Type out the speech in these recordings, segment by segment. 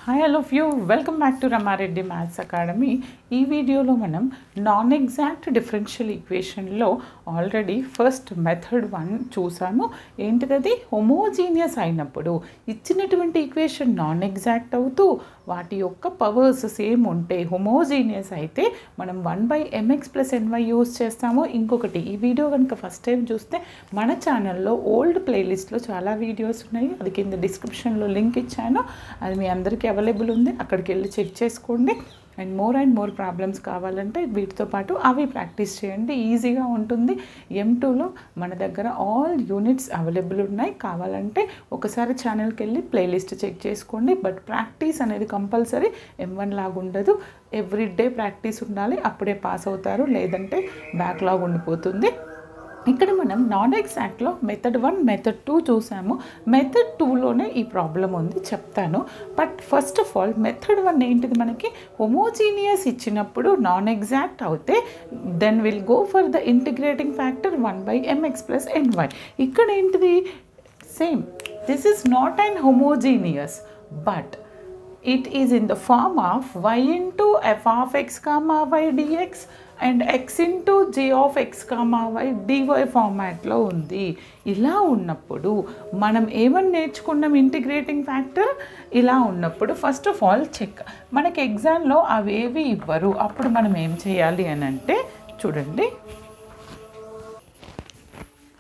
Hi all of you welcome back to Rama Reddy maths academy. ఈ వీడియోలో మనం నాన్ ఎగ్జాక్ట్ డిఫరెన్షియల్ ఈక్వేషన్లో ఆల్రెడీ ఫస్ట్ మెథడ్ 1 చూసాము. ఏంటిది? హోమోజీనియస్ అయినప్పుడు ఇచ్చినటువంటి ఈక్వేషన్ నాన్ ఎగ్జాక్ట్ అవుతూ వాటి యొక్క పవర్స్ సేమ్ ఉంటే హోమోజీనియస్ అయితే మనం 1/mx+ny యూజ్ చేస్తాము. ఇంకొకటి, ఈ వీడియో కనుక ఫస్ట్ టైం చూస్తే మన ఛానల్లో ఓల్డ్ ప్లేలిస్ట్లో చాలా వీడియోస్ ఉన్నాయి. అది కింద డిస్క్రిప్షన్లో లింక్ ఇచ్చాను. అది మీ అందరికీ అవైలబుల్ ఉంది, అక్కడికి వెళ్ళి చెక్ చేసుకోండి. అండ్ మోర్ ప్రాబ్లమ్స్ కావాలంటే వీటితో పాటు అవి ప్రాక్టీస్ చేయండి, ఈజీగా ఉంటుంది. M2లో మన దగ్గర ఆల్ యూనిట్స్ అవైలబుల్ ఉన్నాయి. కావాలంటే ఒకసారి ఛానల్కి వెళ్ళి ప్లేలిస్ట్ చెక్ చేసుకోండి. బట్ ప్రాక్టీస్ అనేది కంపల్సరీ, M1 లాగా ఉండదు. ఎవ్రీడే ప్రాక్టీస్ ఉండాలి, అప్పుడే పాస్ అవుతారు, లేదంటే బ్యాక్లాగ్ ఉండిపోతుంది. ఇక్కడ మనం నాన్ ఎగ్జాక్ట్లో మెథడ్ 1 మెథడ్ 2 చూసాము. మెథడ్ 2లోనే ఈ ప్రాబ్లం ఉంది, చెప్తాను. But first of all method 1 ఏంటిది? మనకి హోమోజీనియస్ ఇచ్చినప్పుడు నాన్ ఎగ్జాక్ట్ అవుతే then will go for the integrating factor 1/mx+ny. ఇక్కడ ఏంటిది? Same, this is not and homogeneous but it is in the form of y into f of x comma y dx and x into g of x comma y dy ఫార్మాట్లో ఉంది. ఇలా ఉన్నప్పుడు మనం ఏమని నేర్చుకున్నాం? Integrating factor. ఇలా ఉన్నప్పుడు first of all check, మనకి ఎగ్జామ్లో అవేవి ఇవ్వరు, అప్పుడు మనం ఏం చేయాలి అని అంటే, చూడండి,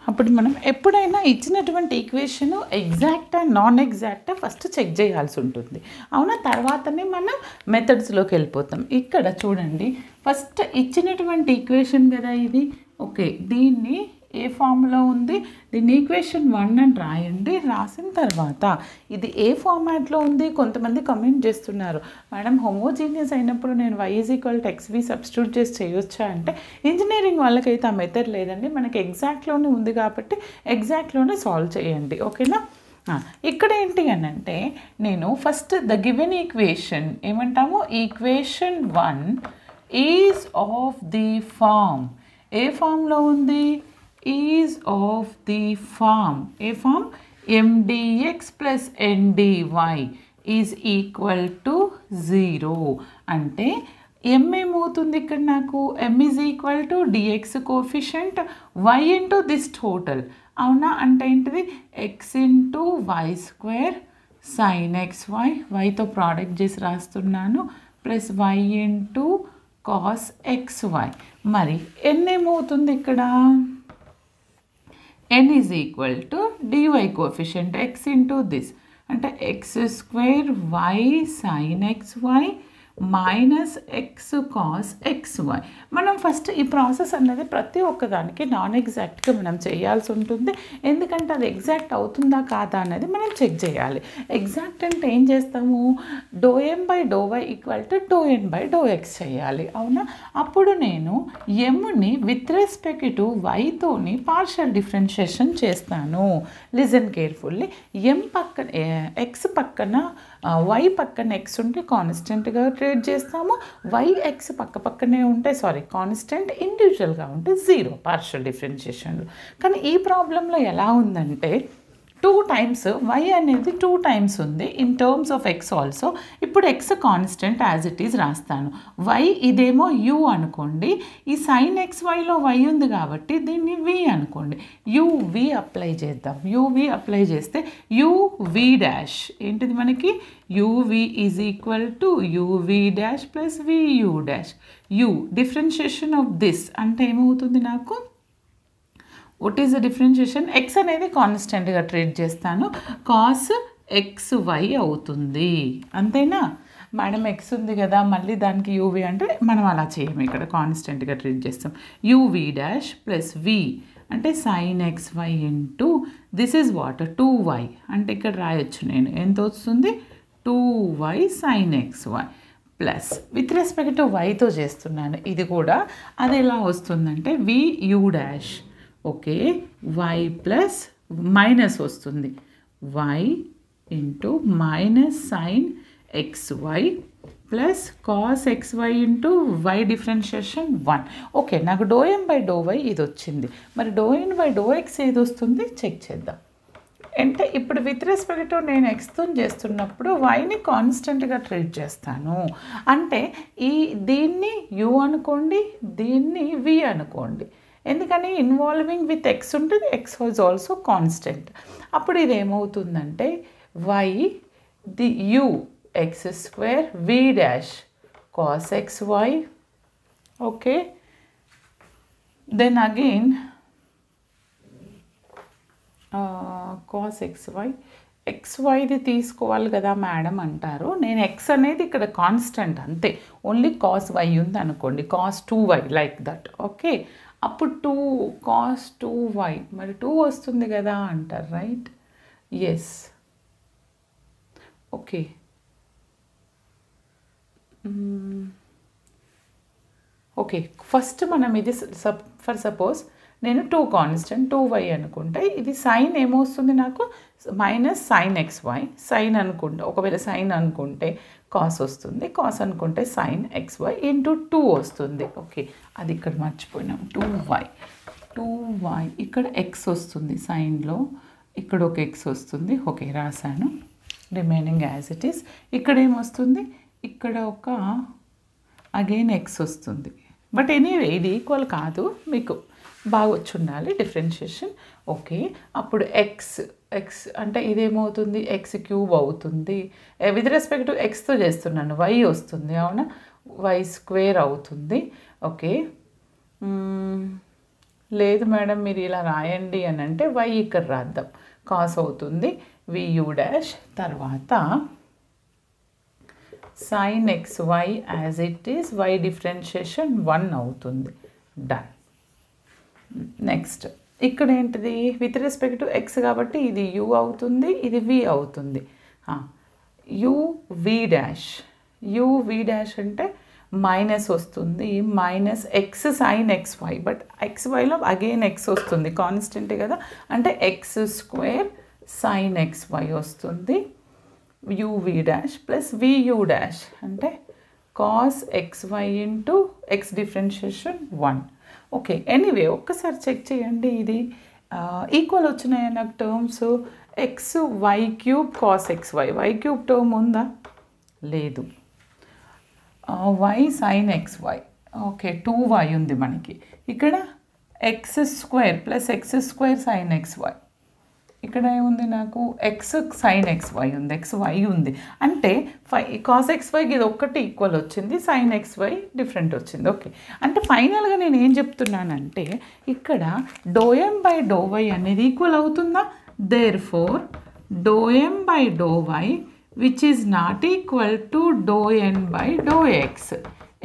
అప్పుడు మనం ఎప్పుడైనా ఇచ్చినటువంటి ఈక్వేషన్ ఎగ్జాక్టా నాన్ ఎగ్జాక్టా ఫస్ట్ చెక్ చేయాల్సి ఉంటుంది. అవునా? తర్వాతనే మనం మెథడ్స్లోకి వెళ్ళిపోతాం. ఇక్కడ చూడండి, ఫస్ట్ ఇచ్చినటువంటి ఈక్వేషన్ కదా ఇది. ఓకే, దీన్ని ఏ ఫామ్లో ఉంది? దీన్ని ఈక్వేషన్ 1 అని రాయండి. రాసిన తర్వాత ఇది ఏ ఫార్మాట్లో ఉంది? కొంతమంది కమెంట్ చేస్తున్నారు, మేడం హోమోజీనియస్ అయినప్పుడు నేను y = xv సబ్స్టిట్యూట్ చేసి చేయొచ్చా అంటే, ఇంజనీరింగ్ వాళ్ళకైతే ఆ మెథడ్ లేదండి, మనకి ఎగ్జాక్ట్లోనే ఉంది కాబట్టి ఎగ్జాక్ట్లోనే సాల్వ్ చేయండి. ఓకేనా? ఇక్కడ ఏంటి అని అంటే, నేను ఫస్ట్ ద గివెన్ ఈక్వేషన్ ఏమంటాము? Equation 1 is of the form. ఏ ఫామ్లో ఉంది? Is of the form. ఏ form? mdx + ndy is equal to 0. అంటే m ఏమవుతుంది ఇక్కడ నాకు? m is equal to dx coefficient y into this total. అవునా? అంటే ఏంటిది? x into y² sin xy, yతో ప్రోడక్ట్ చేసి రాస్తున్నాను, plus y into cos xy. మరి n ఏమవుతుంది ఇక్కడ? n is equal to dy coefficient x into this, అంటే x² y sin xy minus x cos xy. మనం ఫస్ట్ ఈ ప్రాసెస్ అనేది ప్రతి ఒక్కదానికి నాన్ ఎగ్జాక్ట్గా మనం చేయాల్సి ఉంటుంది. ఎందుకంటే అది ఎగ్జాక్ట్ అవుతుందా కాదా అనేది మనం చెక్ చేయాలి. ఎగ్జాక్ట్ అంటే ఏం చేస్తాము? ∂m/∂y = ∂n/∂x చేయాలి. అవునా? అప్పుడు నేను mని విత్ రెస్పెక్ట్ టు వైతోని పార్షియల్ డిఫరెన్షియేషన్ చేస్తాను. Listen carefully. m పక్కన x పక్కన y పక్కన x ఉంటే కాన్స్టెంట్గా ట్రీట్ చేస్తాము. y x పక్కనే ఉంటే కాన్స్టెంట్, ఇండివిజువల్గా ఉంటే 0 పార్షియల్ డిఫరెన్షియేషన్లో. కానీ ఈ ప్రాబ్లంలో ఎలా ఉందంటే 2 times y అనేది 2 times ఉంది in terms of x also. ఇప్పుడు x constant as it is రాస్తాను. y ఇదేమో u అనుకోండి, ఈ sin xyలో y ఉంది కాబట్టి దీన్ని v అనుకోండి. uv అప్లై చేద్దాం. uv అప్లై చేస్తే uv డాష్ ఏంటిది మనకి? uv is equal to uv dash plus vu dash. u differentiation of this అంటే ఏమవుతుంది నాకు? What is the differentiation? x అనేది కాన్స్టెంట్గా ట్రీట్ చేస్తాను, కాస్ xy అవుతుంది. అంతేనా? మేడం x ఉంది కదా, మళ్ళీ దానికి uv అంటే మనం అలా చేయము, ఇక్కడ కాన్స్టెంట్గా ట్రీట్ చేస్తాం. uv డాష్ ప్లస్ v అంటే sin xy into this is what? 2y. అంటే ఇక్కడ రాయొచ్చు నేను, ఎంత వస్తుంది? 2y sin xy plus with respect to వైతో చేస్తున్నాను. ఇది కూడా అది ఎలా వస్తుందంటే vu dash, okay, y plus minus వస్తుంది, y into minus sine xy plus cos xy into y differentiation 1. Okay, నాకు ∂m/∂y ఇది వచ్చింది. మరి ∂n/∂x ఏది వస్తుంది చెక్ చేద్దాం. అంటే ఇప్పుడు విత్ రెస్పెక్ట్ టు నేను ఎక్స్తో చేస్తున్నప్పుడు వైని కాన్స్టెంట్గా ట్రీట్ చేస్తాను. అంటే దీన్ని యు అనుకోండి, దీన్ని వి అనుకోండి. ఎందుకని ఇన్వాల్వింగ్ విత్ ఎక్స్ ఉంటుంది, ఎక్స్ ఈజ్ ఆల్సో కాన్స్టెంట్. అప్పుడు ఇది ఏమవుతుందంటే y the u x square v dash cos x y. Okay, then again cos x y. ఎక్స్వైది తీసుకోవాలి కదా మేడం అంటారు. నేను ఎక్స్ అనేది ఇక్కడ కాన్స్టెంట్ అంతే, ఓన్లీ కాస్ వై ఉంది అనుకోండి, cos 2y like that. Okay, అప్పుడు కాస్ 2y మరి 2 వస్తుంది కదా అంటారు, right? Yes. Okay, okay, first మనం ఇది ఫర్ సపోజ్ నేను 2 కాన్స్టెంట్ 2y అనుకుంటే ఇది సైన్ ఏమొస్తుంది నాకు minus sine x y. Sine అనుకుంటే ఒకవేళ సైన్ అనుకుంటే కాస్ వస్తుంది, కాస్ అనుకుంటే సైన్ ఎక్స్ వై ఇంటూ 2 వస్తుంది. ఓకే, అది ఇక్కడ మర్చిపోయినాం. 2y ఇక్కడ ఎక్స్ వస్తుంది సైన్లో, ఇక్కడ ఒక ఎక్స్ వస్తుంది. ఓకే, రాశాను, రిమైనింగ్ యాజ్ ఇట్ ఈస్. ఇక్కడ ఏమొస్తుంది, ఇక్కడ ఒక అగైన్ ఎక్స్ వస్తుంది. బట్ ఎనీవే ఇది ఈక్వల్ కాదు, మీకు బాగా వచ్చి ఉండాలి డిఫరెన్షియేషన్. ఓకే, అప్పుడు ఎక్స్ అంటే ఇదేమవుతుంది, ఎక్స్ క్యూబ్ అవుతుంది. విత్ రెస్పెక్ట్ టు ఎక్స్తో చేస్తున్నాను, వై వస్తుంది, అవునా? వై స్క్వేర్ అవుతుంది. ఓకే, లేదు మేడం మీరు ఇలా రాయండి అని అంటే వై ఇక్కడ రాద్దాం, కాస్ అవుతుంది వియూ డాష్, తర్వాత sin xy as it is, y differentiation 1 అవుతుంది. డన్. నెక్స్ట్ ఇక్కడ ఏంటిది, విత్ రెస్పెక్ట్ టు ఎక్స్ కాబట్టి ఇది యూ అవుతుంది, ఇది వి అవుతుంది. యూ వి డాష్ అంటే మైనస్ వస్తుంది, minus x sine x y. But x వైలో అగైన్ ఎక్స్ వస్తుంది, కాన్స్టెంటే కదా, అంటే x square sine x y వస్తుంది. uv dash plus vu dash అంటే cos x y into x differentiation 1. Okay, anyway ఒక్కసారి చెక్ చేయండి, ఇది ఈక్వల్ వచ్చినాయి నాకు terms. X y cube cos x y, y cube term ఉందా? లేదు. Y sine x y, okay 2y ఉంది మనకి. ఇక్కడ x square plus x square sine x y, ఇక్కడ ఏముంది నాకు ఎక్స్ సైన్ ఎక్స్ వై ఉంది, ఎక్స్ వై ఉంది. అంటే కాస్ ఎక్స్ వైకి ఇది ఒక్కటి ఈక్వల్ వచ్చింది, సైన్ ఎక్స్ వై డిఫరెంట్ వచ్చింది. ఓకే, అంటే ఫైనల్గా నేను ఏం చెప్తున్నానంటే ఇక్కడ డోఎం బై డోవై అనేది ఈక్వల్ అవుతుందా? Therefore do m by do y which is not equal to do n by do x.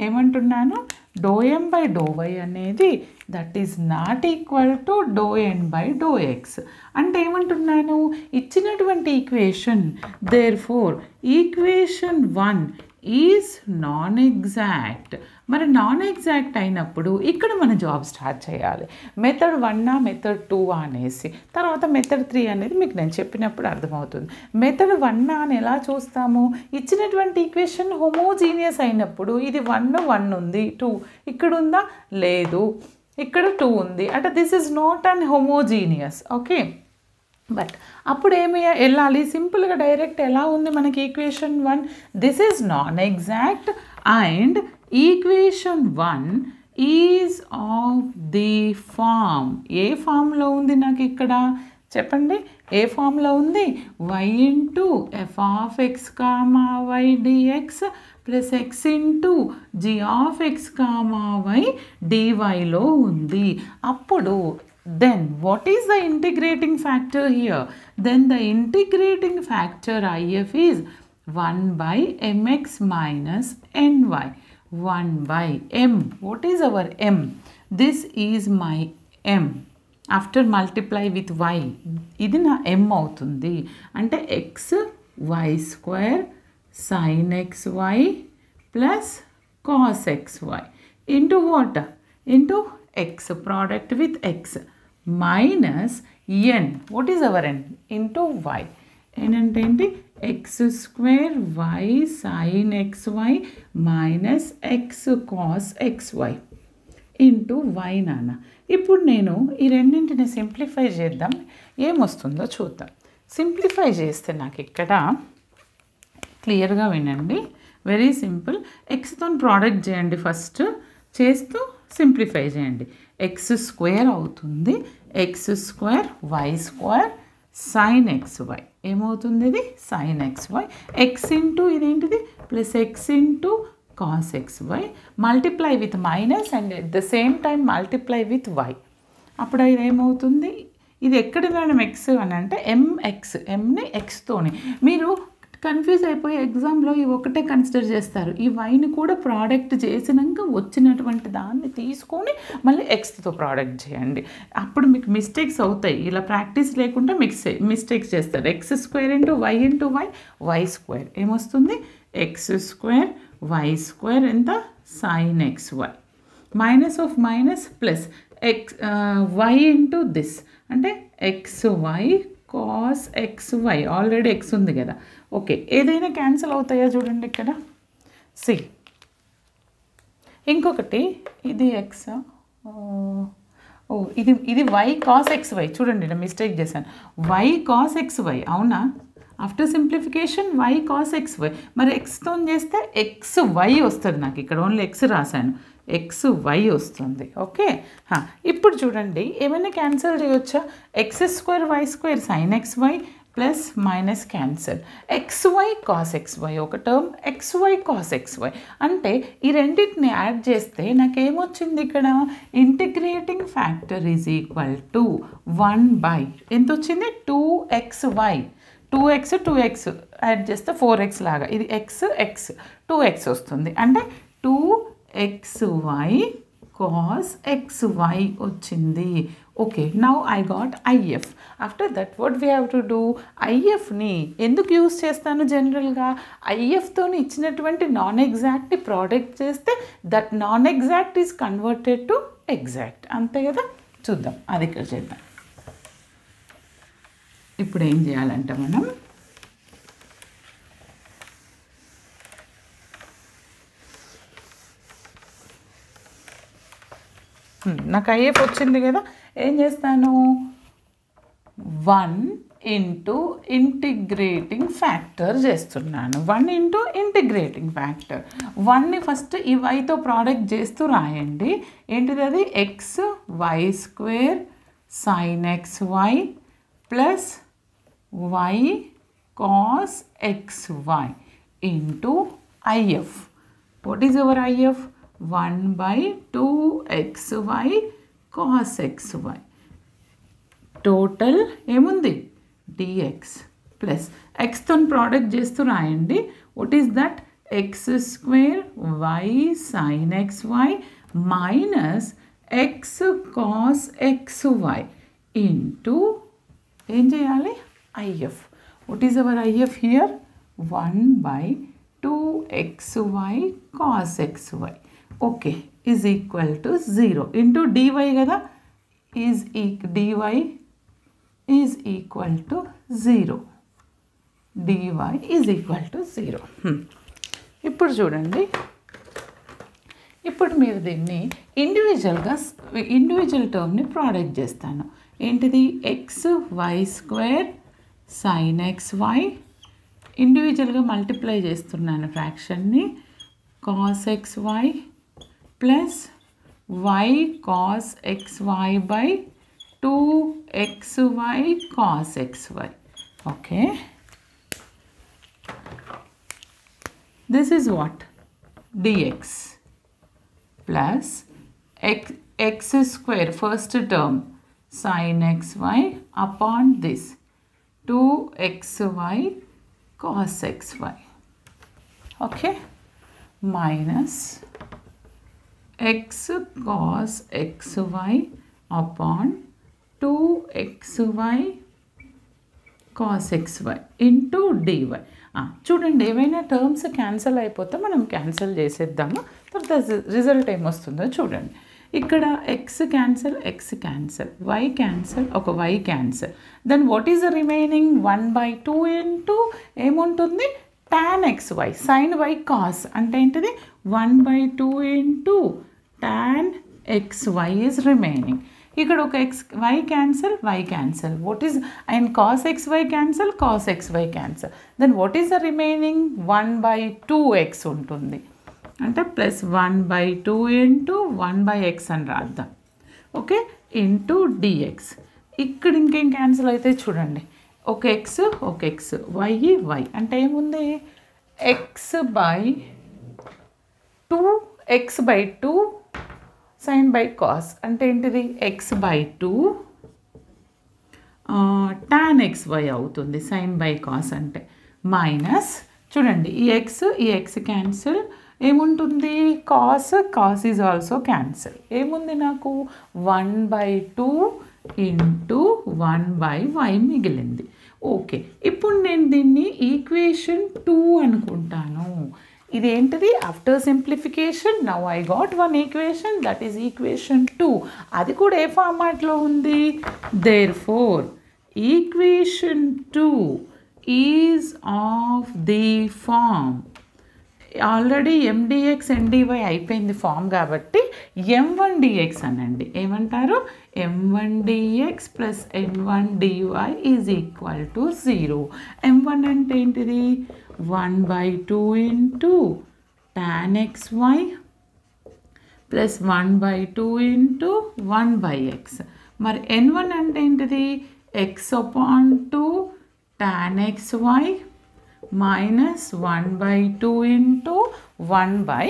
ఏమంటున్నాను, డోఎం బై డోవై అనేది that is not equal to do n by do x. అంటే ఏమంటున్నాను, ఇచ్చినటువంటి equation therefore equation 1 is non exact. మరి non exact అయినప్పుడు ఇక్కడ మన job start చేయాలి. మెథడ్ 1 మెథడ్ 2 అనేసి, తర్వాత మెథడ్ 3 అనేది మీకు నేను చెప్పినప్పుడు అర్థమవుతుంది. మెథడ్ 1 అని ఎలా చూస్తాము, ఇచ్చినటువంటి ఈక్వేషన్ హోమోజీనియస్ అయినప్పుడు ఇది 1 ఉంది, 2 ఇక్కడ ఉందా? లేదు, ఇక్కడ 2 ఉంది, అంటే this is not an homogeneous. Okay, but అప్పుడు ఏమి వెళ్ళాలి, సింపుల్గా డైరెక్ట్ ఎలా ఉంది మనకి equation 1, this is non exact and equation 1 is of the form. ఏ ఫామ్లో ఉంది నాకు ఇక్కడ చెప్పండి, ఏ ఫామ్లో ఉంది? y into f of x comma y dx plus x into g of x comma y డివైలో ఉంది. అప్పుడు then what is the integrating factor here? Then the integrating factor IF is 1 by mx minus ny. 1 by m. What is our m? This is my m. After multiply with y, ఇది నా m అవుతుంది. అంటే x y square sin xy plus cos xy into what? Into x, product with x minus n. What is our n? Into y. n అంటే ఏంటి? x square y sin xy minus x cos xy into y నాన్న. ఇప్పుడు నేను ఈ రెండింటిని simplify చేద్దాం, ఏమొస్తుందో చూద్దాం. Simplify చేస్తే నాకు ఇక్కడ క్లియర్గా వినండి, వెరీ సింపుల్. ఎక్స్తో ప్రోడక్ట్ చేయండి, ఫస్ట్ చేస్తూ సింప్లిఫై చేయండి. ఎక్స్ స్క్వేర్ అవుతుంది, x square y square sine x y. ఏమవుతుంది ఇది? Sine x y. X into ఇదేంటిది plus x into cos x y, multiply with minus and at the same time multiply with y. అప్పుడు ఇది ఏమవుతుంది? ఇది ఎక్కడ madam X అని అంటే ఎంఎక్స్, ఎంని ఎక్స్తోని. మీరు కన్ఫ్యూజ్ అయిపోయి ఎగ్జామ్లో ఇవి ఒకటే కన్సిడర్ చేస్తారు. ఈ వైని కూడా ప్రోడక్ట్ చేసినాక వచ్చినటువంటి దాన్ని తీసుకొని మళ్ళీ ఎక్స్తో ప్రోడక్ట్ చేయండి. అప్పుడు మీకు మిస్టేక్స్ అవుతాయి. ఇలా ప్రాక్టీస్ లేకుండా మిస్టేక్స్ చేస్తారు. X square into y y square ఏమొస్తుంది? ఎక్స్ స్క్వేర్ వై స్క్వేర్ ఎంత? Sine x y. Minus of minus plus x y into this అంటే x y cos x y. Already x ఉంది కదా. Okay, ఏదైనా cancel అవుతాయా చూడండి ఇక్కడ. సి ఇంకొకటి, ఇది ఎక్స్, ఇది వై కాస్ ఎక్స్ వై. చూడండి ఇలా మిస్టేక్ చేశాను. వై కాస్ ఎక్స్ వై అవునా? After simplification y cos x y. మరి ఎక్స్తో చేస్తే ఎక్స్ వై వస్తుంది. నాకు ఇక్కడ ఓన్లీ ఎక్స్ రాశాను, ఎక్స్ వై వస్తుంది. ఓకే, ఇప్పుడు చూడండి ఏమైనా క్యాన్సిల్ చేయొచ్చా? X square y square sine x y plus minus cancel. X y cos x y ఒక term, x y cos x y అంటే ఈ రెండింటిని యాడ్ చేస్తే నాకేమొచ్చింది ఇక్కడ? Integrating factor is equal to 1/, ఎంత వచ్చింది? 2xy. 2x యాడ్ చేస్తే 4x లాగా, ఇది x 2x వస్తుంది అంటే 2xy cos xy వచ్చింది. Okay, now I got IF. After that what we have to do? ఐఎఫ్ని ఎందుకు యూస్ చేస్తాను జనరల్గా? ఐఎఫ్తో ఇచ్చినటువంటి నాన్ ఎగ్జాక్ట్ని ప్రోడక్ట్ చేస్తే that non exact is converted to exact. అంతే కదా? చూద్దాం అది ఇక్కడ చేద్దాం. ఇప్పుడు ఏం చేయాలంటే మనం నాకు ఐఎఫ్ వచ్చింది కదా, ఏం చేస్తాను? 1 ఇంటూ ఇంటిగ్రేటింగ్ ఫ్యాక్టర్ చేస్తున్నాను. 1 ఇంటూ ఇంటిగ్రేటింగ్ ఫ్యాక్టర్. 1ని ఫస్ట్ ఈ వైతో ప్రోడక్ట్ చేస్తూ రాయండి. ఏంటిది అది? X y square sine x y plus y cos xy into if. What is our if? 1/2xy cos xy. Total ఏముంది? dx ప్లస్ ఎక్స్తో ప్రోడక్ట్ చేస్తూ రాయండి. What is that? X square y sine x y minus x cos x y into ఏం చేయాలి? IF. What is our IF here? 1/2xy cos xy. Okay, is equal to 0 into dy కదా, dy is equal to 0. dy is equal to 0. ఇప్పుడు చూడండి, ఇప్పుడు మీరు దీన్ని individual టర్మ్ని product చేస్తాను. ఏంటిది? X y square sine x y ఇండివిజువల్గా multiply చేస్తున్నాను ఫ్రాక్షన్ని. Cos x y plus y cos x y by 2xy cos x y. Okay, this is what? dx plus x square first term sin xy upon this 2xy cos xy. Okay, minus x cos xy upon 2xy cos xy into dy. చూడండి, ఏవైనా terms cancel అయిపోతే మనం cancel చేసేద్దాము. తర్వాత result ఏమొస్తుందో చూడండి. ఇక్కడ x cancel, x cancel, y cancel, ఒక y cancel. Then what is the remaining? 1/2 into ఏముంటుంది? tan xy sin y cos అంటే ఏంటిది? 1/2 into tan xy is remaining. ఇక్కడ ఒక x y cancel y cancel what is and cos xy cancel cos xy cancel then what is the remaining 1/2x ఉంటుంది అంటే plus 1/2 into 1/x అని రాద్దాం okay into dx ఇక్కడ ఇంకేం cancel అయితే చూడండి ఒక x y y అంటే ఏముంది x/2 sin by cos అంటే ఏంటిది x/2 tan xy అవుతుంది sin by cos అంటే మైనస్ చూడండి ఈ x క్యాన్సిల్ ఏముంటుంది cos ఈజ్ ఆల్సో క్యాన్సిల్ ఏముంది నాకు 1/2 ఇంటూ 1/y మిగిలింది ఓకే ఇప్పుడు నేను దీన్ని ఈక్వేషన్ 2 అనుకుంటాను ఇదేంటిది after simplification now I got one equation that is equation 2 అది కూడా ఏ ఫార్మాట్లో ఉంది therefore equation 2 is of the form already mdx ndy అయిపోయింది ఫామ్ కాబట్టి m1 dx అనండి ఏమంటారు m1 dx plus n1 dy is equal to 0 m1 అంటే ఏంటిది 1/2 into tan xy plus 1/2 into 1/x మరి n1 అంటే ఏంటిది x/2 tan xy minus 1/2 into 1/y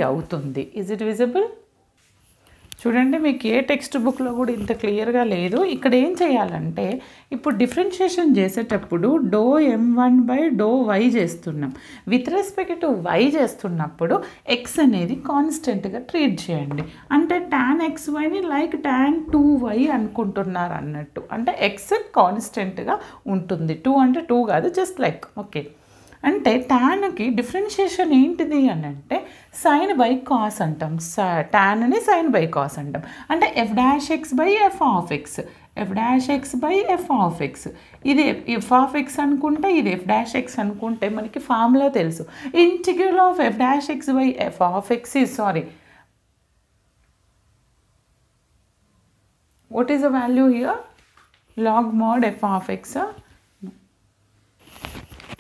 అవుతుంది ఈజ్ ఇట్ విజిబుల్ చూడండి మీకు ఏ టెక్స్ట్ బుక్లో కూడా ఇంత క్లియర్గా లేదు ఇక్కడ ఏం చేయాలంటే ఇప్పుడు డిఫరెన్షియేషన్ చేసేటప్పుడు డో m1/y చేస్తున్నాం విత్ రెస్పెక్ట్ టు y చేస్తున్నప్పుడు x అనేది కాన్స్టెంట్గా ట్రీట్ చేయండి అంటే tan xyని లైక్ tan 2y అనుకుంటున్నారు అన్నట్టు అంటే x కాన్స్టెంట్గా ఉంటుంది 2 అంటే 2 కాదు జస్ట్ లైక్ ఓకే అంటే టాన్కి డిఫరెన్షియేషన్ ఏంటిది అని అంటే సైన్ బై కాస్ అంటాం టాన్ని సైన్ బై కాస్ అంటాం అంటే f'(x/f(x) f'(x/f(x) ఇది f(x) అనుకుంటే ఇది f'(x) అనుకుంటే మనకి ఫార్ములా తెలుసు integral of f'(x/f(x) is sorry what is the value here log mod f(x)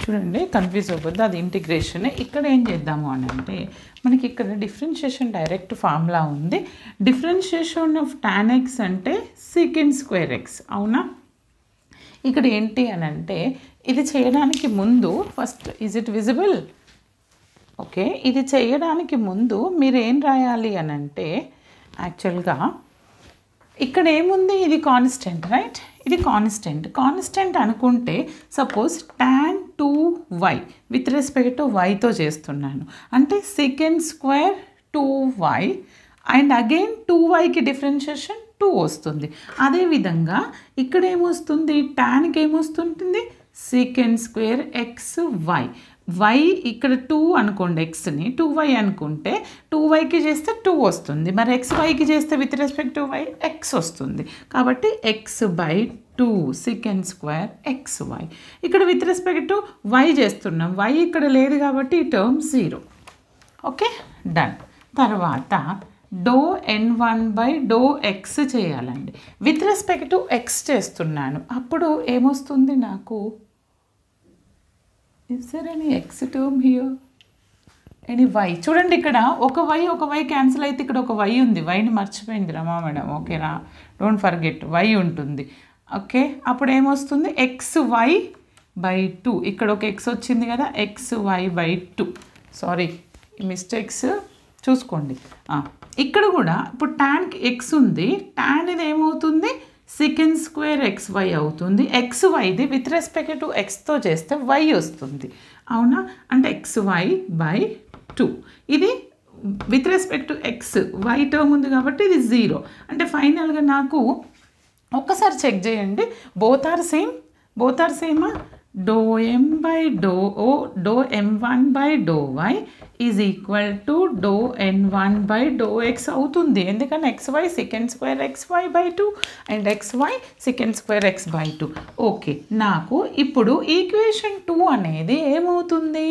చూడండి కన్ఫ్యూజ్ అవ్వద్దు అది ఇంటిగ్రేషన్ ఇక్కడ ఏం చేద్దాము అని అంటే మనకి ఇక్కడ డిఫరెన్షియేషన్ డైరెక్ట్ ఫార్ములా ఉంది డిఫరెన్షియేషన్ ఆఫ్ tan x అంటే sec² x అవునా ఇక్కడ ఏంటి అని అంటే ఇది చేయడానికి ముందు first is it visible okay ఇది చేయడానికి ముందు మీరు ఏం రాయాలి అని అంటే యాక్చువల్గా ఇక్కడ ఏముంది ఇది కాన్స్టెంట్ రైట్ ఇది కాన్స్టెంట్ అనుకుంటే suppose tan 2y with respect to వైతో చేస్తున్నాను అంటే sec² 2y and again 2yకి differentiation 2 వస్తుంది అదేవిధంగా ఇక్కడ ఏమొస్తుంది టాన్కి ఏమొస్తుంటుంది sec² xy y ఇక్కడ 2 అనుకోండి xని 2y అనుకుంటే 2yకి చేస్తే 2 వస్తుంది మరి xyకి చేస్తే with respect to y x వస్తుంది కాబట్టి x/2 sec² xy ఇక్కడ విత్ రెస్పెక్ట్ టు y చేస్తున్నాం y ఇక్కడ లేదు కాబట్టి ఈ టర్మ్ 0 ఓకే డన్ తర్వాత డో n1/x చేయాలండి విత్ రెస్పెక్ట్ టు x చేస్తున్నాను అప్పుడు ఏమొస్తుంది నాకు is there any x term here any y చూడండి ఇక్కడ ఒక y క్యాన్సిల్ అయితే ఇక్కడ ఒక y ఉంది yని మర్చిపోయింది రమా మేడం ఓకేనా డోంట్ ఫర్గెట్ y ఉంటుంది ఓకే అప్పుడు ఏమొస్తుంది xy/2 ఇక్కడ ఒక x వచ్చింది కదా xy/2 సారీ ఈ మిస్టేక్స్ చూసుకోండి ఇక్కడ కూడా ఇప్పుడు టాన్కి x ఉంది టాన్ ఇది ఏమవుతుంది sec² xy అవుతుంది xyది విత్ రెస్పెక్ట్ టు xతో చేస్తే y వస్తుంది అవునా అంటే xy/2 ఇది with respect to x y term ఉంది కాబట్టి ఇది 0 అంటే ఫైనల్గా నాకు ఒక్కసారి చెక్ చేయండి బోత్ ఆర్ సేమా do m by do m1 by do y is equal to do n1 by do x అవుతుంది. ఎందుకని xy secant square xy by 2 and xy secant square x by 2. Okay, నాకు ఇప్పుడు equation 2 అనేది ఏమవుతుంది?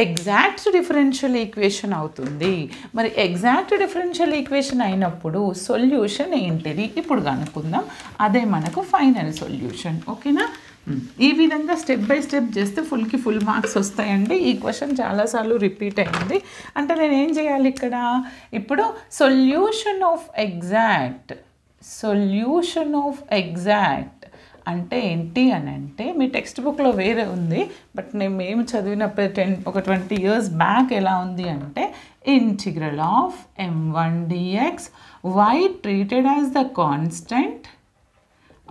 Exact differential equation అవుతుంది. మరి exact differential equation అయినప్పుడు solution ఏంటిది ఇప్పుడు కనుక్కుందాం. అదే మనకు ఫైనల్ సొల్యూషన్. ఓకేనా? ఈ విధంగా స్టెప్ బై స్టెప్ చేస్తే ఫుల్కి ఫుల్ మార్క్స్ వస్తాయండి. ఈ క్వశ్చన్ చాలాసార్లు రిపీట్ అయింది. అంటే నేను ఏం చేయాలి ఇక్కడ? ఇప్పుడు సొల్యూషన్ ఆఫ్ ఎగ్జాక్ట్ అంటే ఏంటి అని అంటే, మీ టెక్స్ట్ బుక్లో వేరే ఉంది, బట్ మేము చదివినప్పుడు ఒక 20 years బ్యాక్ ఎలా ఉంది అంటే, integral of m1 dx y treated as the constant,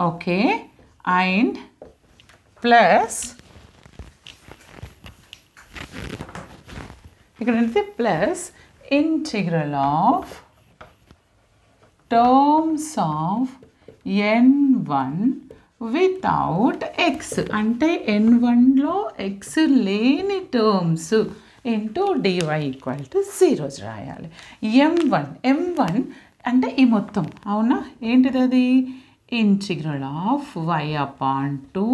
okay, and plus ఇక్కడ ఏంటి? Plus integral of terms of n1 without X అంటే n1లో ఎక్స్ లేని terms into dy equal to 0 రాయాలి. m1 అంటే ఈ మొత్తం, అవునా? ఏంటిది అది? Integral of y upon 2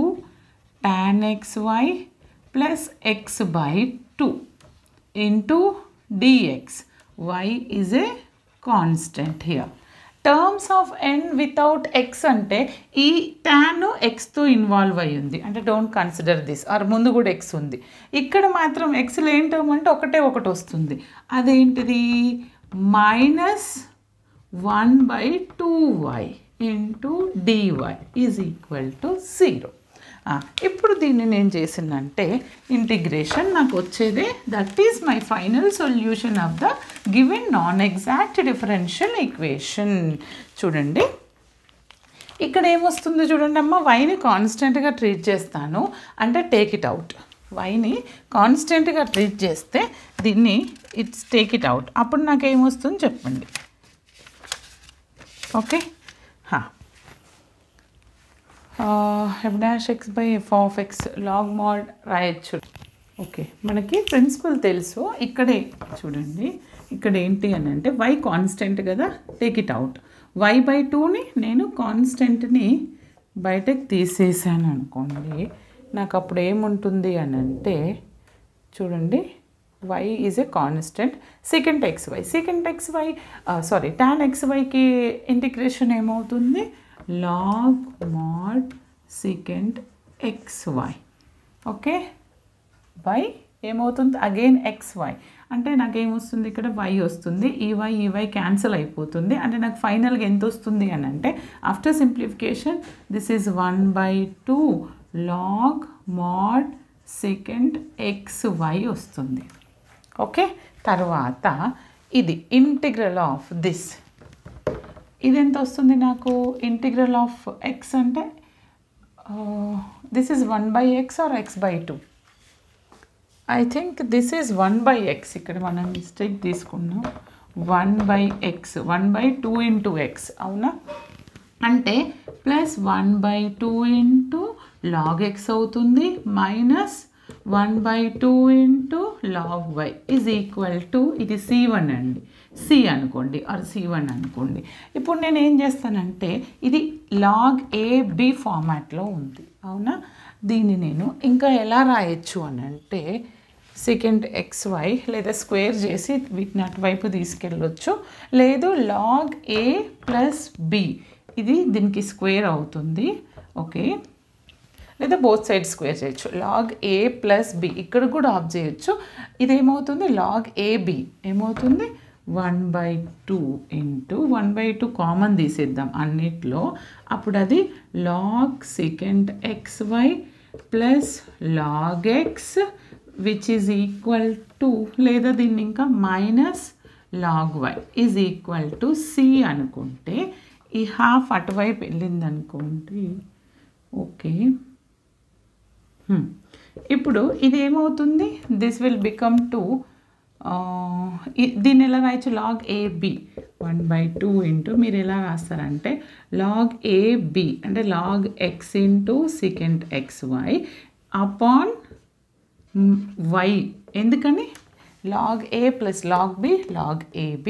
tan xy plus x by 2 into dx. y is a constant here. Terms of n without x అంటే ఈ tan xతో ఇన్వాల్వ్ అయ్యి ఉంది, అంటే డోంట్ కన్సిడర్ దిస్. ఆర్ ముందు కూడా x ఉంది, ఇక్కడ మాత్రం x లేని టర్మ్ అంటే ఒకటి వస్తుంది. అదేంటిది? Minus 1/2y into dy is equal to 0. ఇప్పుడు దీన్ని నేను చేసిందంటే ఇంటిగ్రేషన్ నాకు వచ్చేదే, that is my final solution of the given non exact differential equation. చూడండి ఇక్కడ ఏమొస్తుందో చూడండి అమ్మ. వైని కాన్స్టెంట్గా ట్రీట్ చేస్తాను అంటే టేక్ ఇట్ అవుట్. వైని కాన్స్టెంట్గా ట్రీట్ చేస్తే దీన్ని టేక్ ఇట్ అవుట్. అప్పుడు నాకు ఏమొస్తుంది చెప్పండి. Okay, f dash x by f of x log mod రాయొచ్చు. ఓకే, మనకి ప్రిన్సిపల్ తెలుసు. ఇక్కడే చూడండి, ఇక్కడ ఏంటి అని అంటే y కాన్స్టెంట్ కదా, టేక్ ఇట్ అవుట్. y/2ని నేను కాన్స్టెంట్ని బయటకు తీసేసాను అనుకోండి, నాకు అప్పుడు ఏముంటుంది అని అంటే, చూడండి y is a constant, secant xy tan xyకి ఇంటిగ్రేషన్ ఏమవుతుంది? log mod secant xy. Okay, y ఏమవుతుంది? అగైన్ xy అంటే నాకేమొస్తుంది? ఇక్కడ y వస్తుంది. ఈ y క్యాన్సిల్ అయిపోతుంది. అంటే నాకు ఫైనల్గా ఎంత వస్తుంది అని అంటే, after simplification this is 1/2 log mod secant xy వస్తుంది. ఓకే, తర్వాత ఇది ఇంటిగ్రల్ ఆఫ్ దిస్, ఇది ఎంత వస్తుంది నాకు? ఇంటిగ్రల్ ఆఫ్ x అంటే this is 1/x or x/2? I think this is 1/x. ఇక్కడ మనం మిస్టేక్ తీసుకున్నాం. 1/x 1/2 ఇంటూ x, అవునా? అంటే ప్లస్ 1/2 ఇంటూ log x అవుతుంది, minus 1/2 into log y is equal to, ఇది c1 అండి, c అనుకోండి ఆర్ c1 అనుకోండి. ఇప్పుడు నేను ఏం చేస్తానంటే, ఇది log ab ఫార్మాట్లో ఉంది, అవునా? దీన్ని నేను ఇంకా ఎలా రాయొచ్చు అని అంటే, secant xy లేదా స్క్వేర్ చేసి వీటిని అటువైపు తీసుకెళ్ళొచ్చు, లేదు log a ప్లస్ b, ఇది దీనికి స్క్వేర్ అవుతుంది. ఓకే, లేదా బోత్ సైడ్ స్క్వేర్ చేయొచ్చు. log a ప్లస్ b ఇక్కడ కూడా ఆఫ్ చేయొచ్చు. ఇదేమవుతుంది? log ab ఏమవుతుంది? 1/2 ఇంటూ 1/2 కామన్ తీసేద్దాం అన్నిట్లో. అప్పుడు అది log secant xy plus log x which is equal to, లేదా దీన్ని ఇంకా minus log y is equal to c అనుకుంటే, ఈ హాఫ్ అటువైపు వెళ్ళింది అనుకోండి. ఓకే, ఇప్పుడు ఇది ఏమవుతుంది? This will become 2. దీన్ని ఎలా రాయొచ్చు? log ab 1/2 ఇంటూ, మీరు ఎలా రాస్తారంటే log ab అంటే log x into secant xy upon y. ఎందుకని log a plus log b log ab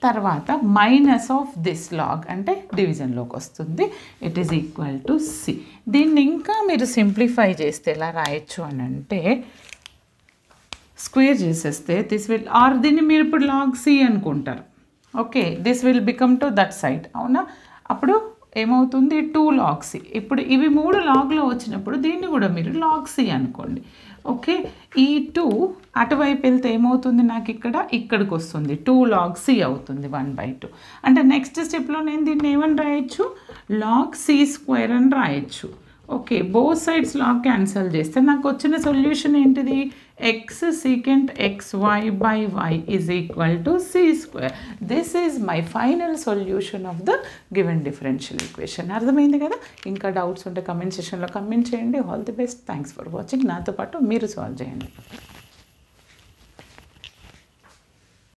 తర్వాత మైనస్ ఆఫ్ దిస్ లాగ్ అంటే డివిజన్లోకి వస్తుంది. It is equal to C. దీన్ని ఇంకా మీరు సింప్లిఫై చేస్తే ఎలా రాయొచ్చు అని అంటే స్క్వేర్ చేసేస్తే దిస్ విల్ ఆర్ దీన్ని మీరు ఇప్పుడు లాగ్ సి అనుకుంటారు. Okay, this will become to that side. అవునా, అప్పుడు ఏమవుతుంది 2 log c. ఇప్పుడు ఇవి 3 లాగ్లో వచ్చినప్పుడు దీన్ని కూడా మీరు log c అనుకోండి. ఓకే, ఈ 2 అటువైపు వెళ్తే ఏమవుతుంది, నాకు ఇక్కడికి వస్తుంది 2 log c అవుతుంది 1/2. అంటే నెక్స్ట్ స్టెప్లో నేను దీన్ని ఏమని రాయొచ్చు, log c స్క్వేర్ అని రాయొచ్చు. Okay, both sides log cancel చేస్తే నాకు వచ్చిన సొల్యూషన్ ఏంటిది, x secant xy by y is equal to c square. This is my final solution of the given differential equation. అర్థమైంది కదా. ఇంకా డౌట్స్ ఉంటే కమెంట్ సెషన్లో కమెంట్ చేయండి. All the best. Thanks for watching. నాతో పాటు మీరు సాల్వ్ చేయండి.